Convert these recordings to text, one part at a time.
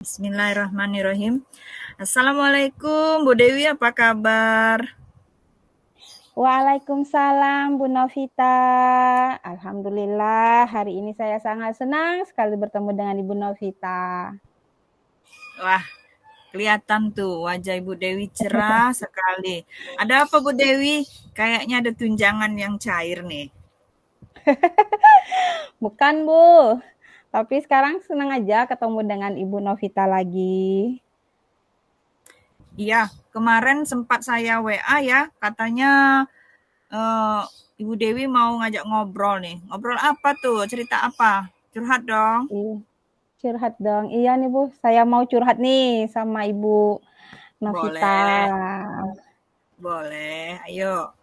Bismillahirrahmanirrahim. Assalamualaikum Bu Dewi, apa kabar? Waalaikumsalam Bu Novita. Alhamdulillah hari ini saya sangat senang sekali bertemu dengan Ibu Novita. Wah, kelihatan tuh wajah Ibu Dewi cerah sekali. Ada apa Bu Dewi? Kayaknya ada tunjangan yang cair nih. Bukan Bu, tapi sekarang senang aja ketemu dengan Ibu Novita lagi. Iya, kemarin sempat saya WA ya, katanya eh, Ibu Dewi mau ngajak ngobrol nih. Ngobrol apa tuh? Cerita apa? Curhat dong. Curhat dong. Iya nih Bu, saya mau curhat nih sama Ibu Novita. Boleh, boleh. Ayo.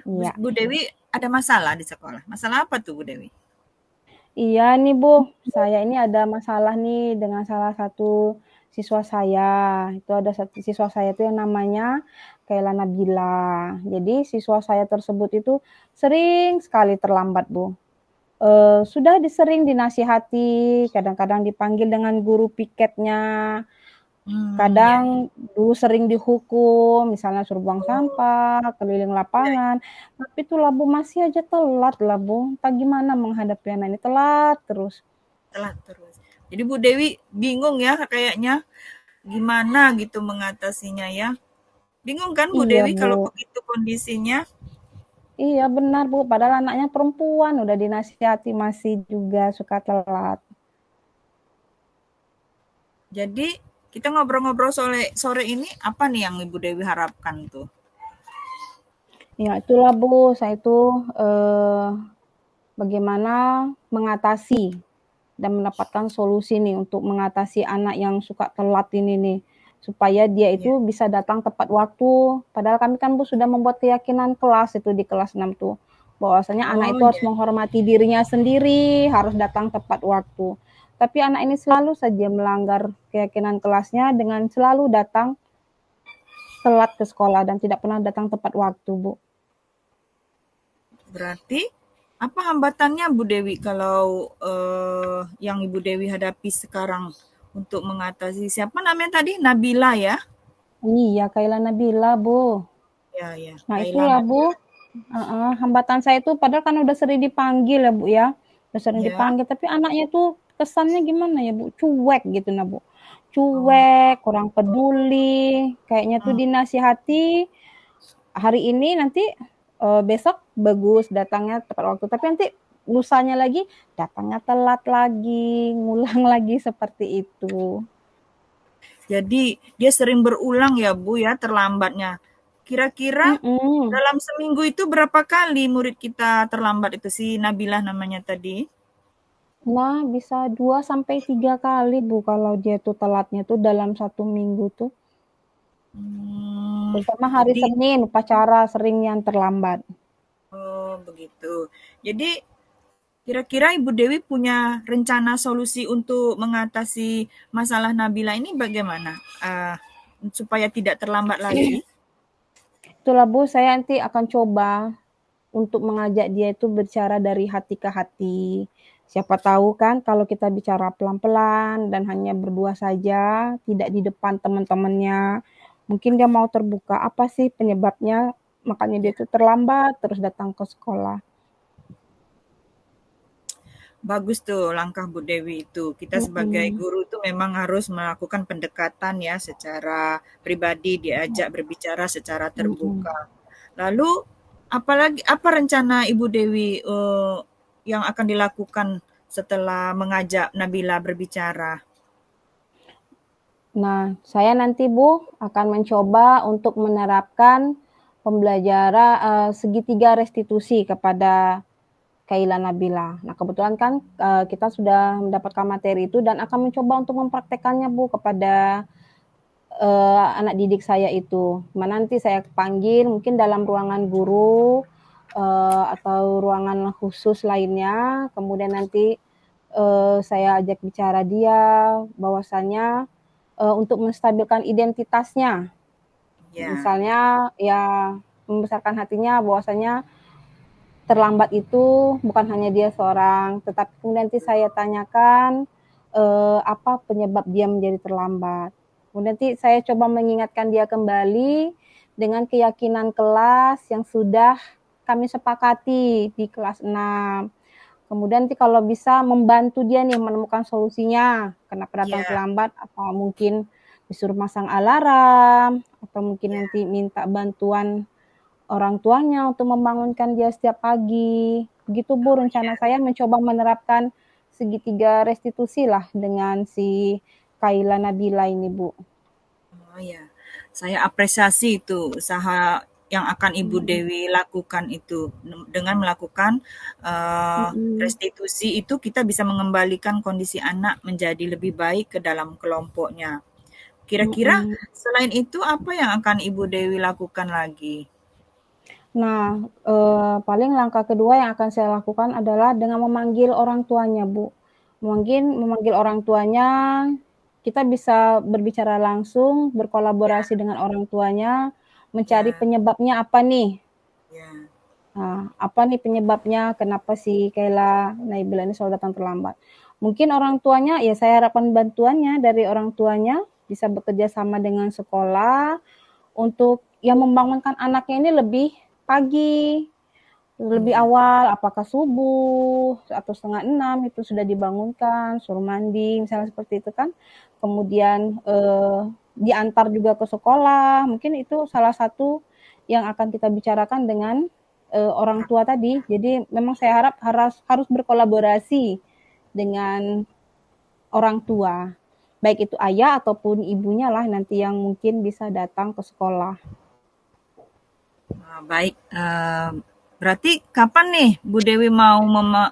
Bu Iya. Bu Dewi ada masalah di sekolah. Masalah apa tuh Bu Dewi? Iya nih Bu, saya ini ada masalah nih dengan salah satu siswa saya. Itu ada satu siswa saya itu yang namanya Kaila Nabila. Jadi siswa saya tersebut itu sering sekali terlambat Bu. Sudah sering dinasihati, kadang-kadang dipanggil dengan guru piketnya, Ya, kadang ya. dulu sering dihukum, misalnya suruh buang Oh, sampah, keliling ya, lapangan, tapi tuh lah Bu, masih aja telat lah Bu. Entah gimana menghadapi anak ini, telat terus. telat terus. Jadi Bu Dewi bingung ya kayaknya gimana gitu mengatasinya ya. Bingung kan Bu Iya Dewi Bu, kalau begitu kondisinya? iya benar Bu, padahal anaknya perempuan, udah dinasihati masih juga suka telat. Jadi kita ngobrol-ngobrol sore ini apa nih yang Ibu Dewi harapkan tuh? Ya itulah Bu, saya itu bagaimana mengatasi dan mendapatkan solusi nih untuk mengatasi anak yang suka telat ini nih. Supaya dia Ya. itu bisa datang tepat waktu. Padahal kami kan Bu sudah membuat keyakinan kelas itu di kelas 6 tuh. Bahwasanya anak Oh itu harus ya. menghormati dirinya sendiri, harus datang tepat waktu. Tapi anak ini selalu saja melanggar keyakinan kelasnya dengan selalu datang telat ke sekolah dan tidak pernah datang tepat waktu, Bu. Berarti apa hambatannya Bu Dewi kalau yang Ibu Dewi hadapi sekarang untuk mengatasi siapa namanya tadi? Nabila ya? Iya, Kaila Nabila, Bu. Ya, ya. Nah, Kaila itulah, Bu. Nabila. Hambatan saya itu padahal kan udah sering dipanggil ya Bu ya, udah sering Ya. dipanggil tapi anaknya tuh kesannya gimana ya Bu, cuek gitu nah Bu, Oh. cuek, kurang peduli, kayaknya tuh dinasihati hari ini nanti besok bagus datangnya tepat waktu, tapi nanti lusanya lagi datangnya telat lagi, ngulang lagi seperti itu. Jadi dia sering berulang ya Bu ya terlambatnya. Kira-kira Mhm. dalam seminggu itu berapa kali murid kita terlambat itu si Nabilah namanya tadi? Nah, bisa 2 sampai 3 kali Bu kalau dia tuh telatnya tuh dalam satu minggu tuh. Hmm, Terutama hari jadi Senin, upacara sering yang terlambat. oh begitu. Jadi kira-kira Ibu Dewi punya rencana solusi untuk mengatasi masalah Nabila ini bagaimana? Supaya tidak terlambat lagi? Itulah Bu, saya nanti akan coba untuk mengajak dia itu bicara dari hati ke hati. Siapa tahu kan kalau kita bicara pelan-pelan dan hanya berdua saja, tidak di depan teman-temannya, mungkin dia mau terbuka apa sih penyebabnya, makanya dia Ya. itu terlambat terus datang ke sekolah. Bagus tuh langkah Bu Dewi itu. Kita sebagai Mhm, guru itu memang harus melakukan pendekatan ya secara pribadi, diajak berbicara secara mhm. terbuka. Lalu apalagi apa rencana Ibu Dewi yang akan dilakukan setelah mengajak Nabila berbicara? Nah, saya nanti Bu akan mencoba untuk menerapkan pembelajaran segitiga restitusi kepada Kaila Nabila. Nah, kebetulan kan kita sudah mendapatkan materi itu dan akan mencoba untuk mempraktekannya Bu kepada anak didik saya itu. Mana nanti saya panggil mungkin dalam ruangan guru atau ruangan khusus lainnya, kemudian nanti saya ajak bicara dia bahwasanya untuk menstabilkan identitasnya. Ya, Misalnya ya membesarkan hatinya bahwasanya terlambat itu bukan hanya dia seorang, tetapi kemudian nanti saya tanyakan apa penyebab dia menjadi terlambat. Kemudian nanti saya coba mengingatkan dia kembali dengan keyakinan kelas yang sudah kami sepakati di kelas 6. Kemudian nanti kalau bisa membantu dia nih menemukan solusinya, kenapa datang Ya, terlambat, apa mungkin disuruh masang alarm, atau mungkin ya, nanti minta bantuan orang tuanya untuk membangunkan dia setiap pagi. Begitu Bu rencana saya mencoba menerapkan segitiga restitusi lah dengan si Kaila Nabila ini Bu. oh ya. Saya apresiasi itu usaha yang akan Ibu Mhm, Dewi lakukan itu. Dengan melakukan mhm, restitusi itu kita bisa mengembalikan kondisi anak menjadi lebih baik ke dalam kelompoknya. Kira-kira mhm. selain itu apa yang akan Ibu Dewi lakukan lagi? Nah, paling langkah kedua yang akan saya lakukan adalah dengan memanggil orang tuanya, Bu. Mungkin memanggil orang tuanya, kita bisa berbicara langsung, Ya, berkolaborasi dengan orang tuanya, mencari ya, penyebabnya apa nih. ya. Nah, apa nih penyebabnya, kenapa si Kayla Naibila ini selalu datang terlambat. Mungkin orang tuanya, ya saya harapkan bantuannya dari orang tuanya, bisa bekerja sama dengan sekolah, untuk yang membangunkan anaknya ini lebih pagi, lebih Ya, awal, apakah subuh atau setengah enam itu sudah dibangunkan, suruh mandi, misalnya seperti itu kan. Kemudian diantar juga ke sekolah, mungkin itu salah satu yang akan kita bicarakan dengan orang tua tadi. Jadi memang saya harap harus berkolaborasi dengan orang tua, baik itu ayah ataupun ibunya lah nanti yang mungkin bisa datang ke sekolah. baik. Berarti kapan nih Bu Dewi mau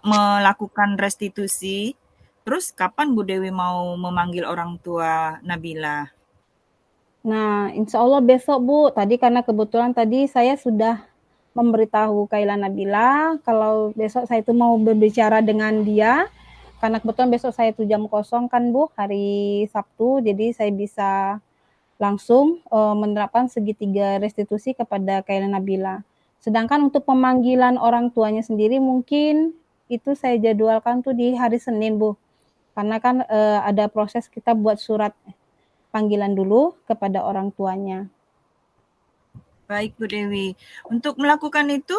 melakukan restitusi? Terus kapan Bu Dewi mau memanggil orang tua Nabila? Nah, insya Allah besok Bu, tadi karena kebetulan tadi saya sudah memberitahu Kaila Nabila kalau besok saya itu mau berbicara dengan dia, karena kebetulan besok saya itu jam kosong kan Bu, hari Sabtu, jadi saya bisa langsung menerapkan segitiga restitusi kepada Kaila Nabila. Sedangkan untuk pemanggilan orang tuanya sendiri mungkin itu saya jadwalkan tuh di hari Senin Bu, karena kan ada proses kita buat surat panggilan dulu kepada orang tuanya. Baik Bu Dewi. Untuk melakukan itu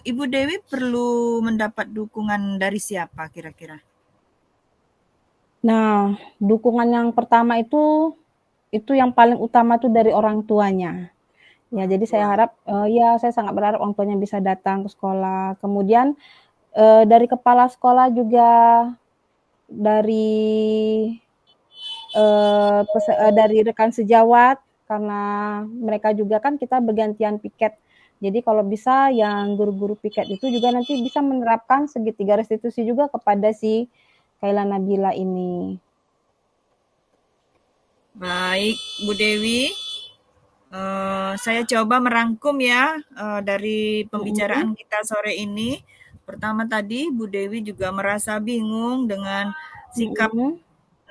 Ibu Dewi perlu mendapat dukungan dari siapa kira-kira? Nah, dukungan yang pertama itu yang paling utama tuh dari orang tuanya. Ya, Orang jadi saya tua. harap ya saya sangat berharap orang tuanya bisa datang ke sekolah. Kemudian dari kepala sekolah juga dari dari rekan sejawat karena mereka juga kan kita bergantian piket. Jadi kalau bisa yang guru-guru piket itu juga nanti bisa menerapkan segitiga restitusi juga kepada si Kaila Nabila ini. Baik Bu Dewi. Saya coba merangkum ya dari Mm-mm. pembicaraan kita sore ini. Pertama tadi Bu Dewi juga merasa bingung dengan sikap Mm-mm.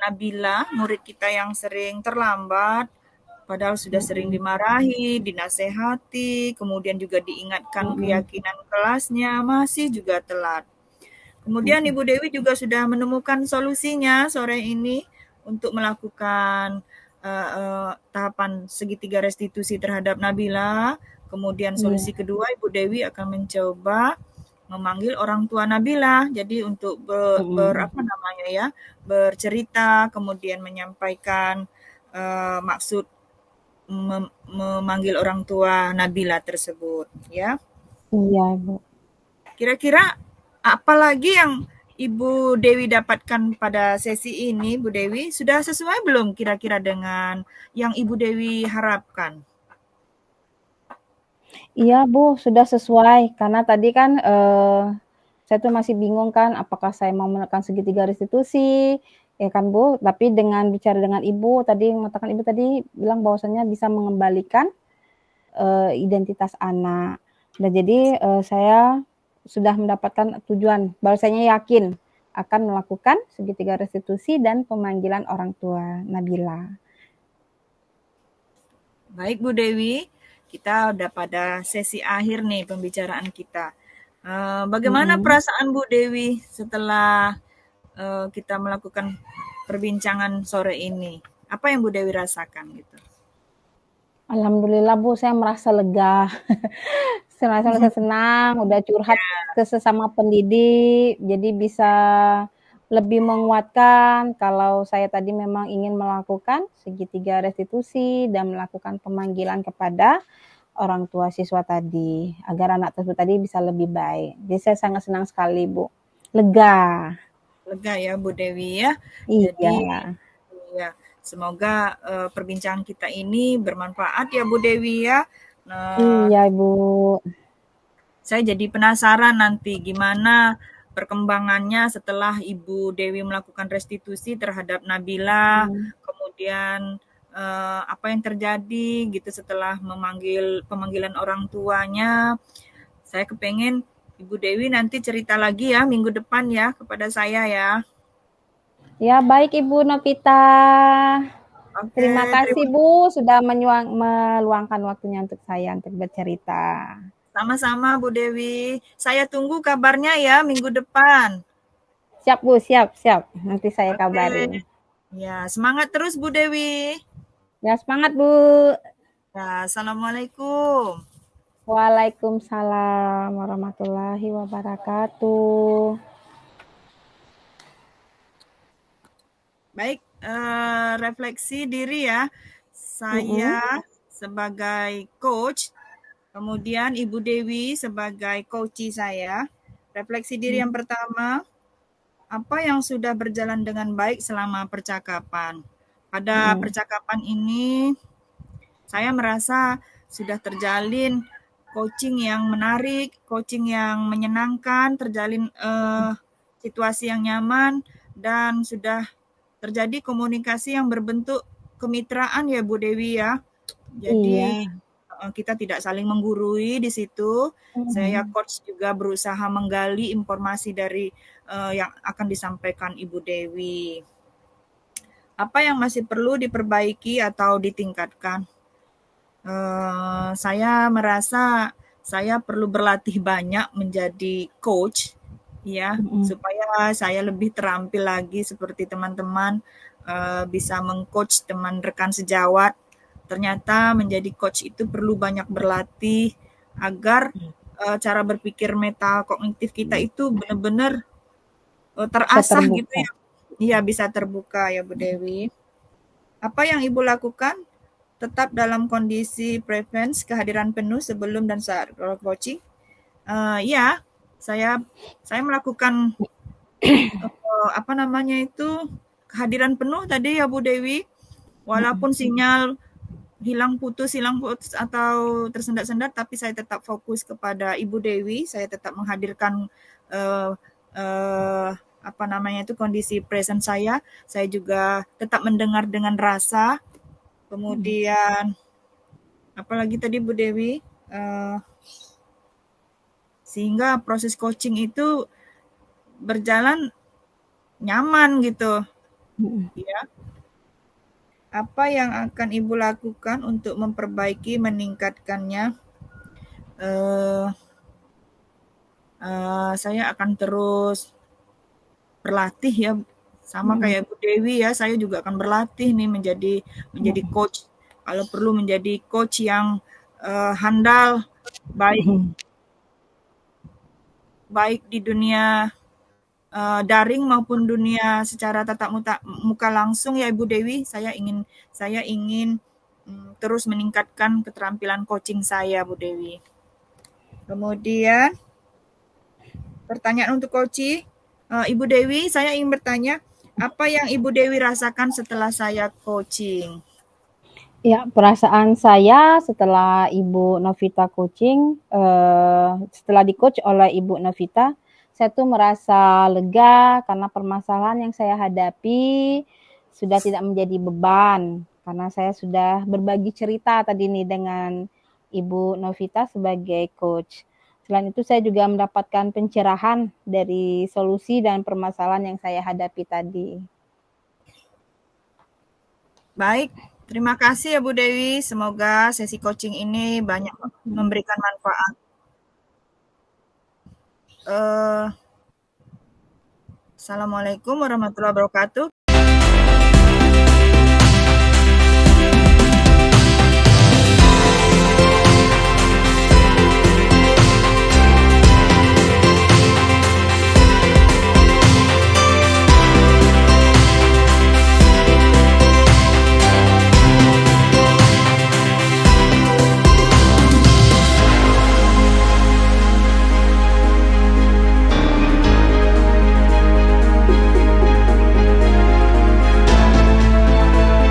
Nabila, murid kita yang sering terlambat, padahal sudah sering Mm-mm. dimarahi, dinasehati, kemudian juga diingatkan Mm-mm. keyakinan kelasnya, masih juga telat. Kemudian Mm-mm. Ibu Dewi juga sudah menemukan solusinya sore ini untuk melakukan tahapan segitiga restitusi terhadap Nabila. Kemudian Iya. solusi kedua Ibu Dewi akan mencoba memanggil orang tua Nabila. Jadi untuk Mm-mm. apa namanya ya, bercerita, kemudian menyampaikan maksud memanggil orang tua Nabila tersebut, ya. Iya, Bu. Kira-kira apa lagi yang Ibu Dewi dapatkan pada sesi ini, Bu Dewi? Sudah sesuai belum kira-kira dengan yang Ibu Dewi harapkan? Iya, Bu, sudah sesuai karena tadi kan saya tuh masih bingung kan apakah saya mau menekan segitiga restitusi, ya kan, Bu. Tapi dengan bicara dengan Ibu tadi mengatakan Ibu tadi bilang bahwasannya bisa mengembalikan identitas anak. Nah, jadi saya sudah mendapatkan tujuan, bahwasanya yakin akan melakukan segitiga restitusi dan pemanggilan orang tua Nabila. Baik Bu Dewi, kita udah pada sesi akhir nih pembicaraan kita. Bagaimana Mm-mm. perasaan Bu Dewi setelah kita melakukan perbincangan sore ini. Apa yang Bu Dewi rasakan gitu? Alhamdulillah Bu, saya merasa lega. Saya merasa senang, udah curhat ke sesama pendidik, jadi bisa lebih menguatkan kalau saya tadi memang ingin melakukan segitiga restitusi dan melakukan pemanggilan kepada orang tua siswa tadi, agar anak tersebut tadi bisa lebih baik. Jadi saya sangat senang sekali Bu, lega. Lega ya Bu Dewi ya. Iya, Jadi ya semoga perbincangan kita ini bermanfaat ya Bu Dewi ya. Nah, iya Bu. saya jadi penasaran nanti gimana perkembangannya setelah Ibu Dewi melakukan restitusi terhadap Nabila, Hmm. kemudian apa yang terjadi gitu setelah pemanggilan orang tuanya. Saya kepengen Ibu Dewi nanti cerita lagi ya minggu depan ya kepada saya ya. Ya baik Ibu Novita. Terima Oke, kasih terima Bu sudah meluangkan waktunya untuk saya untuk bercerita. sama-sama Bu Dewi. Saya tunggu kabarnya ya minggu depan. Siap Bu, siap, siap. Nanti saya Oke. kabarin. Ya, semangat terus Bu Dewi. Ya semangat Bu. Ya, assalamualaikum. Waalaikumsalam warahmatullahi wabarakatuh. Baik, refleksi diri ya. Mm-mm. Saya sebagai coach, kemudian Ibu Dewi sebagai coachee saya. Refleksi diri yang pertama, apa yang sudah berjalan dengan baik selama percakapan? Pada Mm-mm. percakapan ini, saya merasa sudah terjalin coaching yang menarik, coaching yang menyenangkan, terjalin situasi yang nyaman, dan sudah terjadi komunikasi yang berbentuk kemitraan ya Bu Dewi ya. Jadi Iya. kita tidak saling menggurui di situ. Saya Mm-mm. coach juga berusaha menggali informasi dari yang akan disampaikan Ibu Dewi. Apa yang masih perlu diperbaiki atau ditingkatkan? Saya merasa saya perlu berlatih banyak menjadi coach, ya, Mm-mm. supaya saya lebih terampil lagi seperti teman-teman, bisa mengcoach teman rekan sejawat. Ternyata menjadi coach itu perlu banyak berlatih agar cara berpikir metakognitif kita itu benar-benar Bisa terasah gitu terbuka. ya. Iya, bisa terbuka ya Bu Dewi. Apa yang Ibu lakukan? Tetap dalam kondisi prevents kehadiran penuh sebelum dan saat coaching. Ya, saya saya melakukan apa namanya itu kehadiran penuh tadi ya Bu Dewi. Mm-mm. Walaupun sinyal hilang putus atau tersendat-sendat, tapi saya tetap fokus kepada Ibu Dewi. Saya tetap menghadirkan eh, eh, apa namanya itu kondisi present saya. Saya juga tetap mendengar dengan rasa. Mm-mm. Kemudian apalagi tadi Bu Dewi, sehingga proses coaching itu berjalan nyaman gitu Mm-mm. ya. Apa yang akan Ibu lakukan untuk memperbaiki, meningkatkannya? Eh, saya akan terus berlatih ya, sama Mm-mm. kayak Bu Dewi ya, saya juga akan berlatih nih menjadi coach. Kalau perlu menjadi coach yang handal, baik Mm-mm. baik di dunia daring maupun dunia secara tatap muka langsung ya Ibu Dewi. Saya ingin terus meningkatkan keterampilan coaching saya Bu Dewi. Kemudian pertanyaan untuk coaching, Ibu Dewi, saya ingin bertanya, apa yang Ibu Dewi rasakan setelah saya coaching? Ya, perasaan saya setelah Ibu Novita coaching, setelah di-coach oleh Ibu Novita, saya tuh merasa lega karena permasalahan yang saya hadapi sudah tidak menjadi beban, karena saya sudah berbagi cerita tadi nih dengan Ibu Novita sebagai coach. Selain itu saya juga mendapatkan pencerahan dari solusi dan permasalahan yang saya hadapi tadi. Baik, terima kasih ya Bu Dewi. Semoga sesi coaching ini banyak memberikan manfaat. Eh, Assalamualaikum warahmatullahi wabarakatuh.